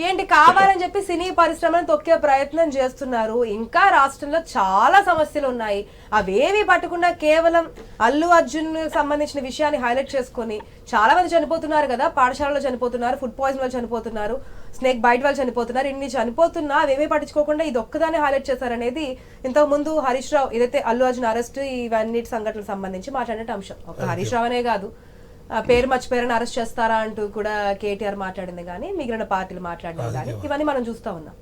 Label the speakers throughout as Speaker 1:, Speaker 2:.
Speaker 1: ఏంటి కావాలని చెప్పి సినీ పరిశ్రమను తొక్కే ప్రయత్నం చేస్తున్నారు. ఇంకా రాష్ట్రంలో చాలా సమస్యలు ఉన్నాయి, అవేవి పట్టకుండా కేవలం అల్లు అర్జున్ సంబంధించిన విషయాన్ని హైలైట్ చేసుకొని చాలా మంది చనిపోతున్నారు కదా, పాఠశాలలో చనిపోతున్నారు, ఫుడ్ పాయిజన్ వల్ల చనిపోతున్నారు, స్నేక్ బైట్ వల్ల చనిపోతున్నారు, ఇన్ని చనిపోతున్నా అవేమీ పట్టించుకోకుండా ఇది ఒక్కదాన్ని హైలైట్ చేశారనేది ఇంతకు ముందు హరీష్ రావు ఏదైతే అల్లు అర్జున్ అరెస్ట్ ఇవన్నీ సంఘటనలకు సంబంధించి మాట్లాడిన అంశం. ఒక హరీష్ రావు అనే కాదు, పేరు మర్చిపోయారని అరెస్ట్ చేస్తారా అంటూ కూడా కేటీఆర్ మాట్లాడింది కానీ మిగిలిన పార్టీలు మాట్లాడినా కానీ ఇవన్నీ మనం చూస్తా ఉన్నాం.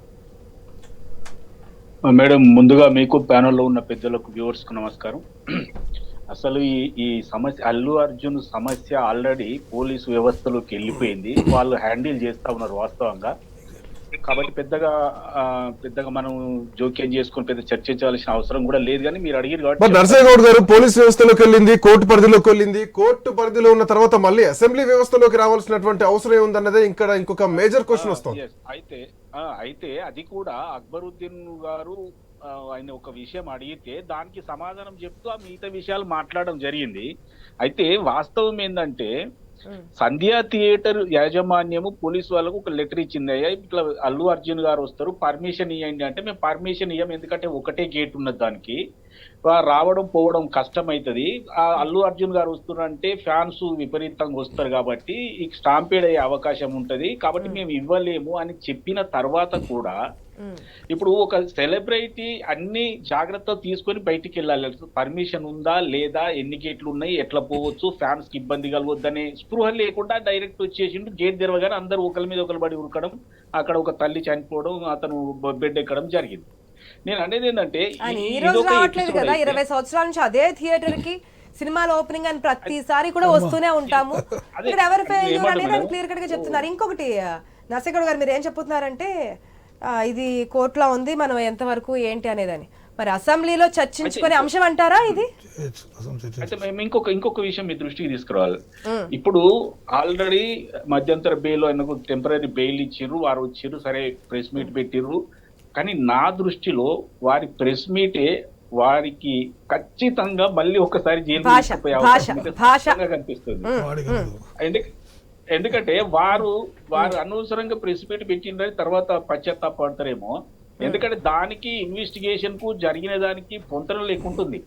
Speaker 2: మేడం, ముందుగా మీకు ప్యానెల్లో ఉన్న పెద్దలకు వ్యూవర్స్ కు నమస్కారం. అసలు ఈ సమస్య అల్లు అర్జున్ సమస్య ఆల్రెడీ పోలీసు వ్యవస్థలోకి వెళ్ళిపోయింది, వాళ్ళు హ్యాండిల్ చేస్తా ఉన్నారు వాస్తవంగా. కాబట్టి పెద్దగా మనం జోక్యం చేసుకుని పెద్ద చర్చించాల్సిన అవసరం కూడా లేదు. కానీ మీరు అడిగారు కాబట్టి
Speaker 3: నరసయ్య గౌడ్ గారు పోలీస్ వ్యవస్థలోకి వెళ్ళింది, కోర్టు పరిధిలోకి వెళ్ళింది, కోర్టు పరిధిలో ఉన్న తర్వాత మళ్ళీ అసెంబ్లీ వ్యవస్థలోకి రావాల్సినటువంటి అవసరం ఏముందన్నదే ఇక్కడ ఇంకొక మేజర్ క్వశ్చన్ వస్తుంది.
Speaker 2: అయితే అది కూడా అక్బరుద్దీన్ గారు ఆయన ఒక విషయం అడిగితే దానికి సమాధానం చెప్తూ ఆ మిగతా విషయాలు మాట్లాడడం జరిగింది. అయితే వాస్తవం ఏంటంటే సంధ్యా థియేటర్ యాజమాన్యము పోలీసు వాళ్ళకు ఒక లెటర్ ఇచ్చింది, అయ్యా ఇట్లా అల్లు అర్జున్ గారు వస్తారు పర్మిషన్ ఇవ్వండి అంటే, మేము పర్మిషన్ ఇవ్వం, ఎందుకంటే ఒకటే గేట్ ఉన్నది, దానికి రావడం పోవడం కష్టం అవుతుంది. ఆ అల్లు అర్జున్ గారు వస్తున్నారంటే ఫ్యాన్స్ విపరీతంగా వస్తారు కాబట్టి ఈ స్టాంపేడ్ అయ్యే అవకాశం ఉంటది, కాబట్టి మేము ఇవ్వలేము అని చెప్పిన తర్వాత కూడా ఇప్పుడు ఒక సెలబ్రిటీ అన్ని జాగ్రత్తలు తీసుకొని బయటికి వెళ్ళాలి. పర్మిషన్ ఉందా లేదా, ఎన్ని గేట్లు ఉన్నాయి, ఎట్లా పోవచ్చు, ఫ్యాన్స్ కి ఇబ్బంది కలవద్దనే స్పృహ లేకుండా డైరెక్ట్ వచ్చేసిండు. గేట్ తెరవగానే అందరూ ఒకరి మీద ఒకరు పడి ఉరకడం, అక్కడ ఒక తల్లి చనిపోవడం, అతను బెడ్ ఎక్కడం జరిగింది. నేను అనేది ఏంటంటే
Speaker 1: 20 సంవత్సరాల నుంచి అదే థియేటర్ కి సినిమాల ఓపెనింగ్ అని ప్రతిసారి కూడా వస్తూనే ఉంటాము. ఎవరి ఫెయిల్యూర్ క్లియర్ కట్ గా చెప్తున్నారు. ఇంకొకటి నరసయ్య గౌడ్ గారు మీరు ఏం చెప్తున్నారంటే ఇది కోర్టులో ఉంది, మనం ఎంతవరకు ఏంటి అనేదని, మరి అసెంబ్లీలో చర్చించుకునే అంశం అంటారా ఇది?
Speaker 2: అయితే మేము ఇంకొక విషయం మీ దృష్టికి తీసుకురావాలి. ఇప్పుడు ఆల్రెడీ మధ్యంతర బెయిల్ ఆయనకు టెంపరీ బెయిల్ ఇచ్చిర్రు, వారు వచ్చిర్రు, సరే ప్రెస్ మీట్ పెట్టిర్రు. కానీ నా దృష్టిలో వారి ప్రెస్ మీటే వారికి ఖచ్చితంగా మళ్ళీ ఒకసారి జైలు తీసుకుపోయే అవకాశం కనిపిస్తుంది. ఎందుకంటే వారు అనవసరంగా ప్రెస్ మీట్ పెట్టిందని తర్వాత పశ్చాత్తాపడతారేమో. ఎందుకంటే దానికి ఇన్వెస్టిగేషన్ కు జరిగిన దానికి పొంతన లేకుంటుంది.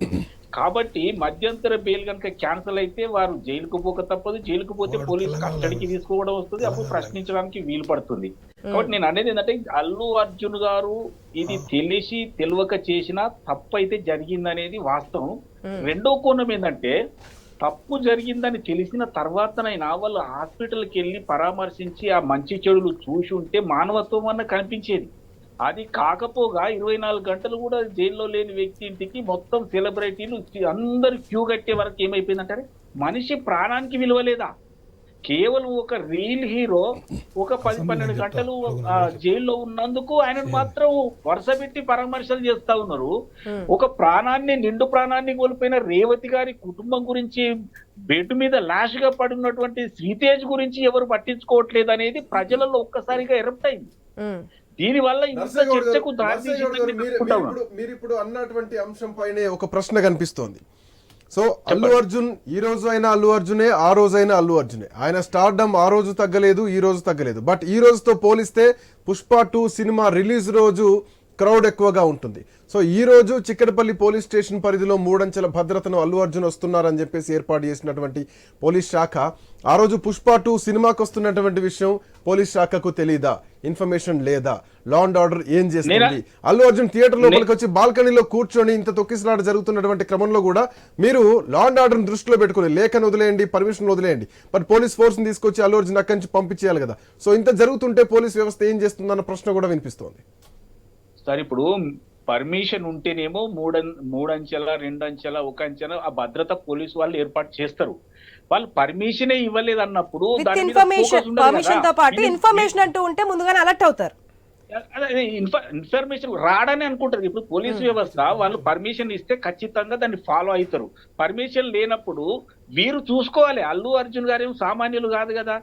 Speaker 2: కాబట్టి మధ్యంతర బెయిల్ కనుక క్యాన్సిల్ అయితే వారు జైలుకు పోక తప్పదు, జైలుకు పోతే పోలీసు కస్టడీకి తీసుకోవడం వస్తుంది, అప్పుడు ప్రశ్నించడానికి వీలు పడుతుంది. కాబట్టి నేను అనేది ఏంటంటే అల్లు అర్జున్ గారు ఇది తెలిసి తెలియక చేసిన తప్పు అయితే జరిగిందనేది వాస్తవం. రెండో కోణం ఏంటంటే తప్పు జరిగిందని తెలిసిన తర్వాతనైనా వాళ్ళు హాస్పిటల్కి వెళ్ళి పరామర్శించి ఆ మంచి చెడులు చూసి ఉంటే మానవత్వం అన్న కనిపించేది. అది కాకపోగా 24 గంటలు కూడా జైల్లో లేని వ్యక్తి ఇంటికి మొత్తం సెలబ్రిటీలు అందరు క్యూ కట్టే వరకు ఏమైపోయిందంటారే, మనిషి ప్రాణానికి విలువ లేదా? కేవలం ఒక రీల్ హీరో ఒక 10-12 గంటలు జైల్లో ఉన్నందుకు ఆయనను మాత్రం వరుస పెట్టి పరామర్శలు చేస్తా ఉన్నారు. ఒక నిండు ప్రాణాన్ని కోల్పోయిన రేవతి గారి కుటుంబం గురించి, బెడ్ మీద లాష్ గా పడినటువంటి శ్రీతేజ్ గురించి ఎవరు పట్టించుకోవట్లేదు అనేది ప్రజలలో ఒక్కసారిగా ఎరప్ట్ అయింది. దీని వల్ల చర్చకు
Speaker 3: మీరు ఇప్పుడు అన్నటువంటి అంశం పైనే ఒక ప్రశ్న కనిపిస్తోంది. సో అల్లు అర్జున్ ఈ రోజు అయినా అల్లు అర్జునే, ఆ రోజైనా అల్లు అర్జునే. ఆయన స్టార్డమ్ ఆ రోజు తగ్గలేదు, ఈ రోజు తగ్గలేదు. బట్ ఈ రోజుతో పోలిస్తే పుష్ప 2 సినిమా రిలీజ్ రోజు క్రౌడ్ ఎక్కువగా ఉంటుంది. సో ఈ రోజు చిక్కడపల్లి పోలీస్ స్టేషన్ పరిధిలో 3 అంచెల భద్రతను అల్లు అర్జున్ వస్తున్నారని చెప్పేసి ఏర్పాటు చేసినటువంటి పోలీస్ శాఖ ఆ రోజు పుష్ప 2 సినిమాకి వస్తున్నటువంటి విషయం పోలీస్ శాఖకు తెలీదా? ఇన్ఫర్మేషన్ లేదా? లా అండ్ ఆర్డర్ ఏం చేస్తుంది? అల్లు అర్జున్ థియేటర్ లోపలికి వచ్చి బాల్కనీలో కూర్చొని ఇంత తొక్కిసలాట జరుగుతున్నటువంటి క్రమంలో కూడా మీరు లా అండ్ ఆర్డర్ దృష్టిలో పెట్టుకుని లేఖను వదిలేయండి, పర్మిషన్ వదిలేయండి, బట్ పోలీస్ ఫోర్స్ ని తీసుకొచ్చి అల్లు అర్జున్ అక్కడి నుంచి పంపించేయాలి కదా. సో ఇంత జరుగుతుంటే పోలీస్ వ్యవస్థ ఏం చేస్తుందన్న ప్రశ్న కూడా వినిపిస్తోంది.
Speaker 2: సార్ ఇప్పుడు పర్మిషన్ ఉంటేనేమో 3 అంచెల 2 అంచెల 1 అంచెల ఆ భద్రత పోలీసు వాళ్ళు ఏర్పాటు చేస్తారు. వాళ్ళు పర్మిషనే ఇవ్వలేదు అన్నప్పుడు
Speaker 1: పర్మిషన్ తో పాటు ఇన్ఫర్మేషన్ అంటూ ఉంటే ముందుగానే అలర్ట్ అవుతారు.
Speaker 2: ఇన్ఫర్మేషన్ రాడని అనుకుంటారు. ఇప్పుడు పోలీసు వ్యవస్థ వాళ్ళు పర్మిషన్ ఇస్తే ఖచ్చితంగా దాన్ని ఫాలో అవుతారు. పర్మిషన్ లేనప్పుడు వీరు చూసుకోవాలి. అల్లు అర్జున్ గారు సామాన్యులు కాదు కదా.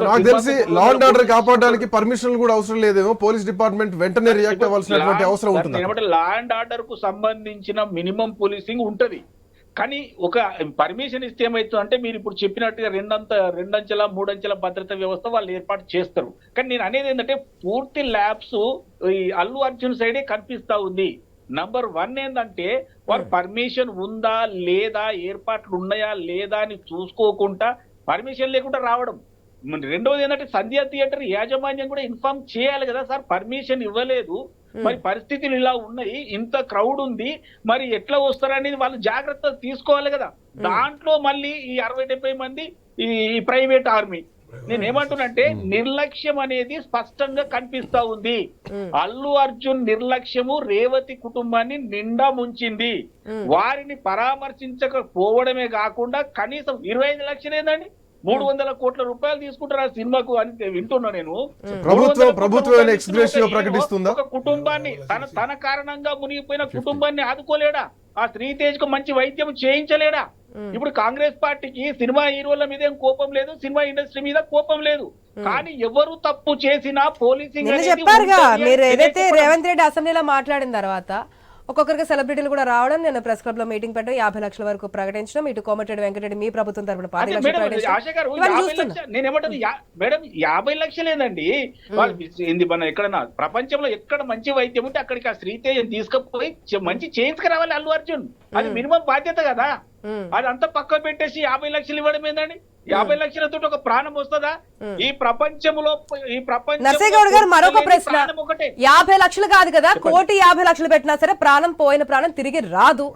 Speaker 3: నాకు తెలిసి లా అండ్ ఆర్డర్ కాపాడడానికి పర్మిషన్ కూడా అవసరం లేదేమో, పోలీస్ డిపార్ట్మెంట్ వెంటనే రియాక్ట్ అవ్వాల్సినటువంటి అవసరం ఉంటుంది.
Speaker 2: లా అండ్ ఆర్డర్ కు సంబంధించిన మినిమం పోలీసింగ్ ఉంటది. కానీ ఒక పర్మిషన్ ఇస్తే ఏమవుతుంది అంటే మీరు ఇప్పుడు చెప్పినట్టుగా రెండంచెల మూడంచెల భద్రత వ్యవస్థ వాళ్ళు ఏర్పాటు చేస్తారు. కానీ నేను అనేది ఏంటంటే పూర్తి ల్యాబ్స్ ఈ అల్లు అర్జున్ సైడే కనిపిస్తా ఉంది. నంబర్ 1 ఏంటంటే వారు పర్మిషన్ ఉందా లేదా, ఏర్పాట్లు ఉన్నాయా లేదా అని చూసుకోకుండా పర్మిషన్ లేకుండా రావడం. రెండవది ఏంటంటే సంధ్యా థియేటర్ యాజమాన్యం కూడా ఇన్ఫార్మ్ చేయాలి కదా, సార్ పర్మిషన్ ఇవ్వలేదు, మరి పరిస్థితులు ఇలా ఉన్నాయి, ఇంత క్రౌడ్ ఉంది, మరి ఎట్లా వస్తారనేది వాళ్ళు జాగ్రత్త తీసుకోవాలి కదా. దాంట్లో మళ్ళీ ఈ 60-70 మంది ఈ ప్రైవేట్ ఆర్మీ. నేను ఏమంటున్నంటే నిర్లక్ష్యం అనేది స్పష్టంగా కనిపిస్తా ఉంది. అల్లు అర్జున్ నిర్లక్ష్యము రేవతి కుటుంబాన్ని నిండా ముంచింది. వారిని పరామర్శించకపోవడమే కాకుండా కనీసం 25 లక్షలు ఏందండి, 300 కోట్ల రూపాయలు తీసుకుంటారు ఆ సినిమాకు అని వింటున్నా నేను.
Speaker 3: ప్రభుత్వం ఎక్స్‌గ్రేషియో ప్రకటిస్తుందా?
Speaker 2: ఒక కుటుంబాన్ని తన కారణంగా మునిగిపోయిన కుటుంబాన్ని ఆదుకోలేడా? ఆ శ్రీతేజ్ కు మంచి వైద్యం చేయించలేడా? ఇప్పుడు కాంగ్రెస్ పార్టీకి సినిమా హీరోల మీద ఏం కోపం లేదు, సినిమా ఇండస్ట్రీ మీద కోపం లేదు, కానీ ఎవరు తప్పు చేసినా పోలీసింగ్
Speaker 1: చెప్పారుగా మీరు. ఏదైతే రేవంత్ రెడ్డి అసెంబ్లీలో మాట్లాడిన తర్వాత ఒక్కొక్కరికి సెలబ్రిటీలు కూడా రావడం, నేను ప్రెస్ క్లబ్ లో మీటింగ్ పెట్టడం, 50 లక్షల వరకు ప్రకటించడం, ఇటు కోమటిరెడ్డి వెంకటరెడ్డి మీ ప్రభుత్వం తరపున 10 లక్షలు
Speaker 2: నేనేమంటాను మేడం, 50 లక్షలేదండి. వాళ్ళు మన ఎక్కడన్నా ప్రపంచంలో ఎక్కడ మంచి వైద్యం ఉంటే అక్కడికి ఆ శ్రీతేజం తీసుకుపోయి మంచి చేయించుకురావాలి అల్లు అర్జున్. అది మినిమం బాధ్యత కదా. అదంతా పక్క పెట్టేసి 50 లక్షలు ఇవ్వడం ఏందండి? 50 లక్షలతో ఒక ప్రాణం వస్తుందా ఈ ప్రపంచంలో?
Speaker 1: నర్సేగౌడ్ గారు మరొక ప్రశ్న, 50 లక్షలు కాదు కదా, 1,50 లక్షలు పెట్టినా సరే ప్రాణం పోయిన ప్రాణం తిరిగి రాదు.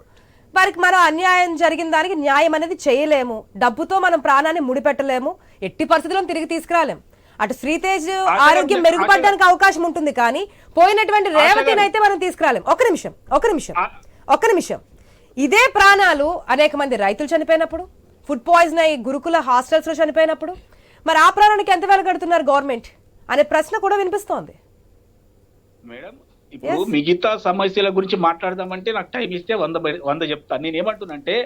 Speaker 1: వారికి మనం అన్యాయం జరిగిన దానికి న్యాయం అనేది చేయలేము, డబ్బుతో మనం ప్రాణాన్ని ముడిపెట్టలేము, ఎట్టి పరిస్థితుల్లో తిరిగి తీసుకురాలేము. అటు శ్రీతేజ్ ఆరోగ్యం మెరుగుపడడానికి అవకాశం ఉంటుంది, కానీ పోయినటువంటి రేవతిని అయితే మనం తీసుకురాలేము. ఒక్క నిమిషం. ఇదే ప్రాణాలు అనేక మంది రైతులు చనిపోయినప్పుడు, ఫుడ్ పాయిజన్ అయ్యి గురుకుల హాస్టల్స్ లో చనిపోయినప్పుడు, మరి ఆ ప్రాణానికి ఎంత వెలగడుతున్నారు గవర్నమెంట్ అనే ప్రశ్న కూడా వినిపిస్తోంది.
Speaker 2: మేడం ఇప్పుడు మిగతా సమస్యల గురించి మాట్లాడదామంటే నాకు టైం ఇస్తే 100 చెప్తాను. నేను ఏమంటున్నంటే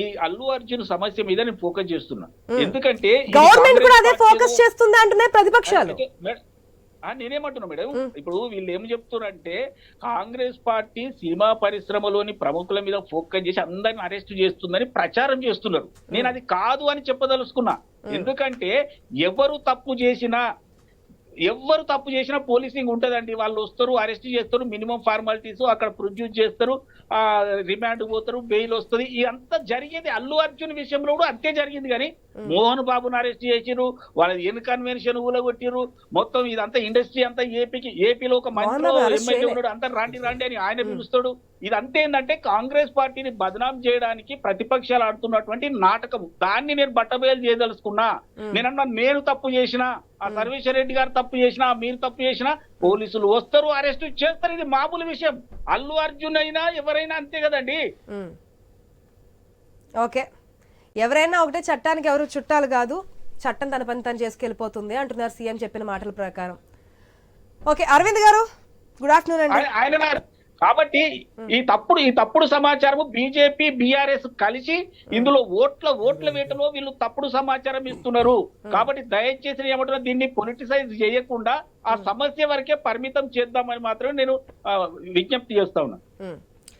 Speaker 2: ఈ అల్లు అర్జున్ సమస్య మీద నేను ఫోకస్ చేస్తున్నా. ఎందుకంటే
Speaker 1: గవర్నమెంట్ కూడా అదే ఫోకస్ చేస్తుంది అంటున్నాయి ప్రతిపక్షాలు.
Speaker 2: నేనేమంటున్నా మేడం, ఇప్పుడు వీళ్ళు ఏం చెప్తున్నారంటే కాంగ్రెస్ పార్టీ సినిమా పరిశ్రమలోని ప్రముఖుల మీద ఫోకస్ చేసి అందరిని అరెస్ట్ చేస్తుందని ప్రచారం చేస్తున్నారు. నేను అది కాదు అని చెప్పదలుచుకున్నా. ఎందుకంటే ఎవరు తప్పు చేసినా పోలీసింగ్ ఉంటదండి. వాళ్ళు వస్తారు, అరెస్ట్ చేస్తారు, మినిమం ఫార్మాలిటీస్ అక్కడ ప్రొడ్యూస్ చేస్తారు, రిమాండ్ పోతారు, బెయిల్ వస్తుంది. ఇదంతా జరిగేది అల్లు అర్జున్ విషయంలో కూడా అంతే జరిగింది. కానీ మోహన్ బాబును అరెస్ట్ చేసిరు, వాళ్ళ ఇన్కన్వెన్షన్ ఊలగొట్టిరు, మొత్తం ఇదంతా ఇండస్ట్రీ అంతా ఏపీలో ఒక మంత్రి ఎమ్మెల్యే ఉన్నాడు, అంతా రాండి అని ఆయన పిలుస్తాడు. ఇదంతా ఏంటంటే కాంగ్రెస్ పార్టీని బదనాం చేయడానికి ప్రతిపక్షాలు ఆడుతున్నటువంటి నాటకం. దాన్ని నేను బట్టబయలు చేయదలుచుకున్నా. నేనన్నా నేను తప్పు చేసినా, ఆ సర్వేశ్వర రెడ్డి గారు తప్పు చేసినా, మీరు తప్పు చేసినా పోలీసులు వస్తారు, అరెస్ట్ చేస్తారు. ఇది మామూలు విషయం. అల్లు అర్జున్ అయినా ఎవరైనా అంతే కదండి.
Speaker 1: ఓకే, ఎవరైనా ఒకటే, చట్టానికి ఎవరు చుట్టాలు కాదు, చట్టం తన పని తను చేసుకెళ్ళిపోతుంది అంటున్నారు సీఎం చెప్పిన మాటల ప్రకారం. ఓకే, అరవింద్ గారు గుడ్ ఆఫ్టర్నూన్ అండి.
Speaker 2: ఆయన కాబట్టి ఈ తప్పుడు సమాచారం బీజేపీ బీఆర్ఎస్ కలిసి ఇందులో ఓట్ల వేటలో వీళ్ళు తప్పుడు సమాచారం ఇస్తున్నారు. కాబట్టి దయచేసి ఏమంటున్నా, దీన్ని పొలిటిసైజ్ చేయకుండా ఆ సమస్య వరకే పరిమితం చేద్దామని మాత్రమే నేను విజ్ఞప్తి చేస్తా ఉన్నా.